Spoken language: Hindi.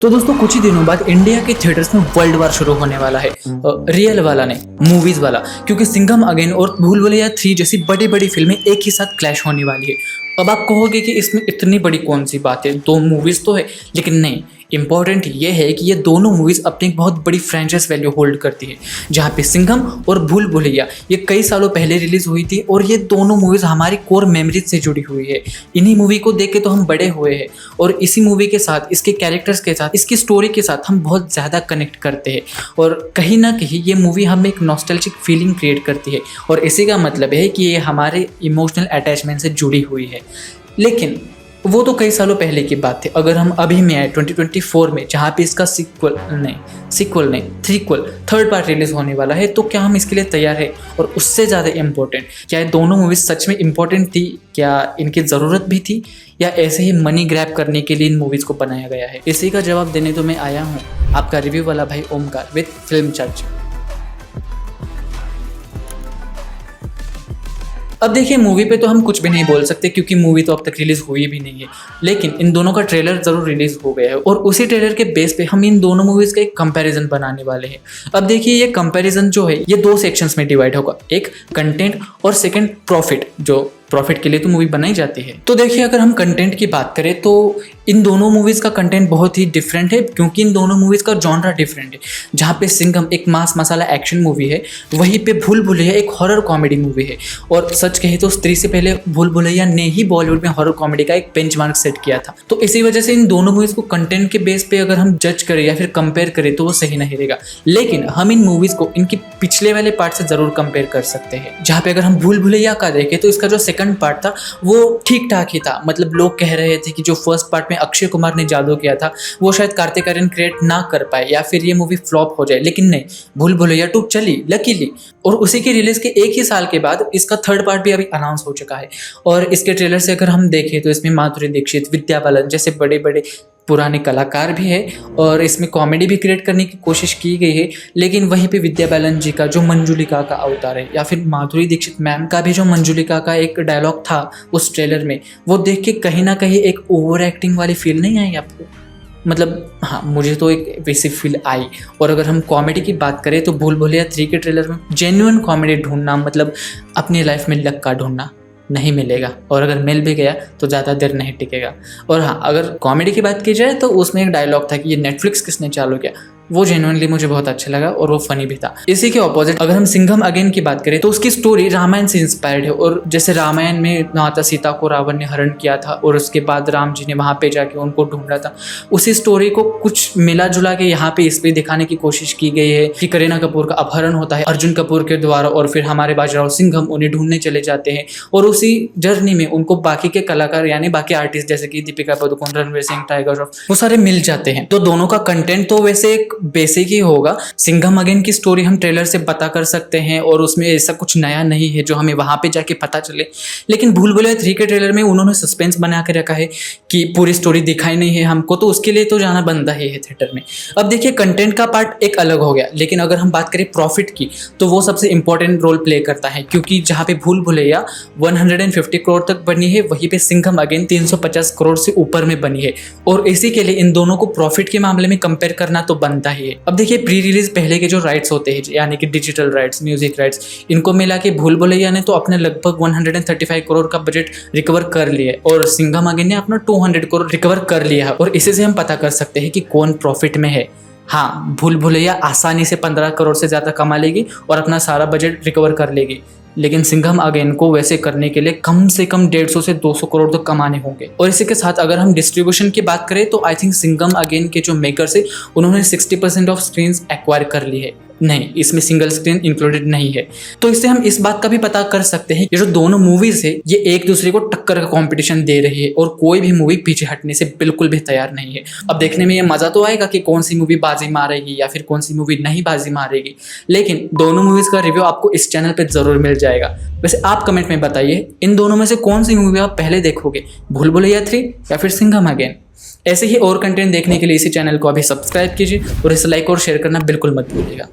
तो दोस्तों कुछ ही दिनों बाद इंडिया के थिएटर्स में वर्ल्ड वार शुरू होने वाला है। रियल वाला नहीं, मूवीज वाला, क्योंकि सिंघम अगेन और भूल भुलैया 3 जैसी बड़ी बड़ी फिल्में एक ही साथ क्लैश होने वाली है। अब आप कहोगे कि इसमें इतनी बड़ी कौन सी बात है, 2 मूवीज तो है, लेकिन नहीं, इंपॉर्टेंट ये है कि ये दोनों मूवीज अपनी एक बहुत बड़ी फ्रेंचाइज वैल्यू होल्ड करती है। जहाँ पे सिंघम और भूल भुलैया ये कई सालों पहले रिलीज हुई थी और ये दोनों मूवीज हमारी कोर मेमोरीज से जुड़ी हुई है। इन्हीं मूवी को देख के तो हम बड़े हुए हैं और इसी मूवी के साथ, इसके कैरेक्टर्स के साथ, इसकी स्टोरी के साथ हम बहुत ज़्यादा कनेक्ट करते हैं और कहीं ना कहीं ये मूवी हमें एक नॉस्टैल्जिक फीलिंग क्रिएट करती है और इसी का मतलब है कि ये हमारे इमोशनल अटैचमेंट से जुड़ी हुई है। लेकिन वो तो कई सालों पहले की बात थी। अगर हम अभी में आए 2024 में, जहाँ पे इसका थ्रीक्वल थर्ड पार्ट रिलीज होने वाला है, तो क्या हम इसके लिए तैयार है? और उससे ज़्यादा इम्पोर्टेंट, क्या ये दोनों मूवीज सच में इम्पोर्टेंट थी? क्या इनकी ज़रूरत भी थी या ऐसे ही मनी ग्रैब करने के लिए इन मूवीज़ को बनाया गया है? इसी का जवाब देने तो मैं आया हूँ, आपका रिव्यू वाला भाई ओमकार विद फिल्म चर्च। अब देखिए, मूवी पे तो हम कुछ भी नहीं बोल सकते क्योंकि मूवी तो अब तक रिलीज हुई भी नहीं है, लेकिन इन दोनों का ट्रेलर जरूर रिलीज हो गया है और उसी ट्रेलर के बेस पे हम इन दोनों मूवीज का एक कंपैरिजन बनाने वाले हैं। अब देखिए, ये कंपैरिजन जो है ये 2 सेक्शंस में डिवाइड होगा, एक कंटेंट और सेकंड प्रॉफिट। जो प्रॉफिट के लिए तो मूवी बनाई जाती है। तो देखिए, अगर हम कंटेंट की बात करें तो इन दोनों मूवीज़ का कंटेंट बहुत ही डिफरेंट है क्योंकि इन दोनों मूवीज़ का जॉनरा डिफरेंट है। जहाँ पे सिंघम एक मास मसाला एक्शन मूवी है, वहीं पे भूल भुलैया एक हॉरर कॉमेडी मूवी है। और सच कहे तो स्त्री से पहले भूल भुलैया ने ही बॉलीवुड में हॉरर कॉमेडी का एक बेंचमार्क सेट किया था। तो इसी वजह से इन दोनों मूवीज़ को कंटेंट के बेस पे अगर हम जज करें या फिर कंपेयर करें तो वो सही नहीं रहेगा। लेकिन हम इन मूवीज़ को इनकी पिछले वाले पार्ट से ज़रूर कंपेयर कर सकते हैं। जहाँ पे अगर हम भूल भुलैया का देखें तो इसका जो सेकंड पार्ट था वो ठीक ठाक ही था। मतलब लोग कह रहे थे कि जो फर्स्ट पार्ट में अक्षय कुमार ने जादू किया था वो शायद कार्तिक आर्यन क्रिएट ना कर पाए या फिर ये मूवी फ्लॉप हो जाए, लेकिन नहीं, भूल भुलैया 2 चली लकीली। और उसी के रिलीज के एक ही साल के बाद इसका थर्ड पार्ट भी अभी अनाउंस हो चुका है। और इसके ट्रेलर से अगर हम देखें तो इसमें माधुरी दीक्षित, विद्या बालन जैसे बड़े बड़े पुराने कलाकार भी है और इसमें कॉमेडी भी क्रिएट करने की कोशिश की गई है। लेकिन वहीं पे विद्या बालन जी का जो मंजुलिका का अवतार है या फिर माधुरी दीक्षित मैम का भी जो मंजुलिका का एक डायलॉग था उस ट्रेलर में, वो देख के कहीं ना कहीं एक ओवर एक्टिंग वाली फील नहीं आई आपको? मतलब हाँ, मुझे तो एक वैसी फील आई। और अगर हम कॉमेडी की बात करें तो भूल भुलैया 3 के ट्रेलर में जेन्युइन कॉमेडी ढूंढना, मतलब अपनी लाइफ में लक्का ढूंढना नहीं मिलेगा, और अगर मिल भी गया तो ज़्यादा देर नहीं टिकेगा। और हाँ, अगर कॉमेडी की बात की जाए तो उसमें एक डायलॉग था कि ये नेटफ्लिक्स किसने चालू किया, वो जेन्युइनली मुझे बहुत अच्छा लगा और वो फनी भी था। इसी के ऑपोजिट अगर हम सिंघम अगेन की बात करें तो उसकी स्टोरी रामायण से इंस्पायर्ड है। और जैसे रामायण में माता सीता को रावण ने हरण किया था और उसके बाद राम जी ने वहाँ पे जाके उनको ढूंढा था, उसी स्टोरी को कुछ मिला जुला के यहाँ पे इस पे दिखाने की कोशिश की गई है कि करीना कपूर का अपहरण होता है अर्जुन कपूर के द्वारा और फिर हमारे बाजीराव सिंघम उन्हें ढूंढने चले जाते हैं और उसी जर्नी में उनको बाकी के कलाकार यानी बाकी आर्टिस्ट जैसे कि दीपिका पादुकोण, रणवीर सिंह, टाइगर श्रॉफ, वो सारे मिल जाते हैं। तो दोनों का कंटेंट तो वैसे एक बेसिक ही होगा। सिंघम अगेन की स्टोरी हम ट्रेलर से पता कर सकते हैं और उसमें ऐसा कुछ नया नहीं है जो हमें वहां पे जाके पता चले। लेकिन भूल भुलैया 3 के ट्रेलर में उन्होंने सस्पेंस बना के रखा है कि पूरी स्टोरी दिखाई नहीं है हमको, तो उसके लिए तो जाना बनता ही है थिएटर में। अब देखिए, कंटेंट का पार्ट एक अलग हो गया, लेकिन अगर हम बात करें प्रॉफिट की तो वो सबसे इंपॉर्टेंट रोल प्ले करता है क्योंकि जहाँ पे भूल भुलैया 150 करोड़ तक बनी है, वहीं पे सिंघम अगेन 350 करोड़ से ऊपर में बनी है। और इसी के लिए इन दोनों को प्रॉफिट के मामले में कंपेयर करना तो बनता ही है। अब देखिए, प्री रिलीज पहले के जो राइट्स होते हैं यानी कि डिजिटल राइट्स, म्यूजिक राइट्स, इनको मिला के भूल भुलैया ने तो अपने लगभग 135 करोड़ का बजट रिकवर कर लिया है और सिंघम अगेन ने अपना 200 करोड़ रिकवर कर लिया है। और इसी से हम पता कर सकते हैं कि कौन प्रॉफिट में है। हाँ, भूल भुलैया आसानी से 15 करोड़ से ज़्यादा कमा लेगी और अपना सारा बजट रिकवर कर लेगी, लेकिन सिंघम अगेन को वैसे करने के लिए कम से कम 150 से 200 करोड़ तो कमाने होंगे। और इसी के साथ अगर हम डिस्ट्रीब्यूशन की बात करें तो आई थिंक सिंघम अगेन के जो मेकर्स है उन्होंने 60% ऑफ स्क्रीन एक्वायर कर ली है। नहीं, इसमें सिंगल स्क्रीन इंक्लूडेड नहीं है। तो इससे हम इस बात का भी पता कर सकते हैं ये जो दोनों मूवीज है ये एक दूसरे को टक्कर का कंपटीशन दे रही है और कोई भी मूवी पीछे हटने से बिल्कुल भी तैयार नहीं है। अब देखने में ये मजा तो आएगा कि कौन सी मूवी बाजी मारेगी या फिर कौन सी मूवी नहीं बाजी मारेगी, लेकिन दोनों मूवीज का रिव्यू आपको इस चैनल पर जरूर मिल जाएगा। वैसे आप कमेंट में बताइए इन दोनों में से कौन सी मूवी आप पहले देखोगे, भूल भुलैया 3 या फिर सिंघम अगेन? ऐसे ही और कंटेंट देखने के लिए इसी चैनल को अभी सब्सक्राइब कीजिए और इसे लाइक और शेयर करना बिल्कुल मत भूलिएगा।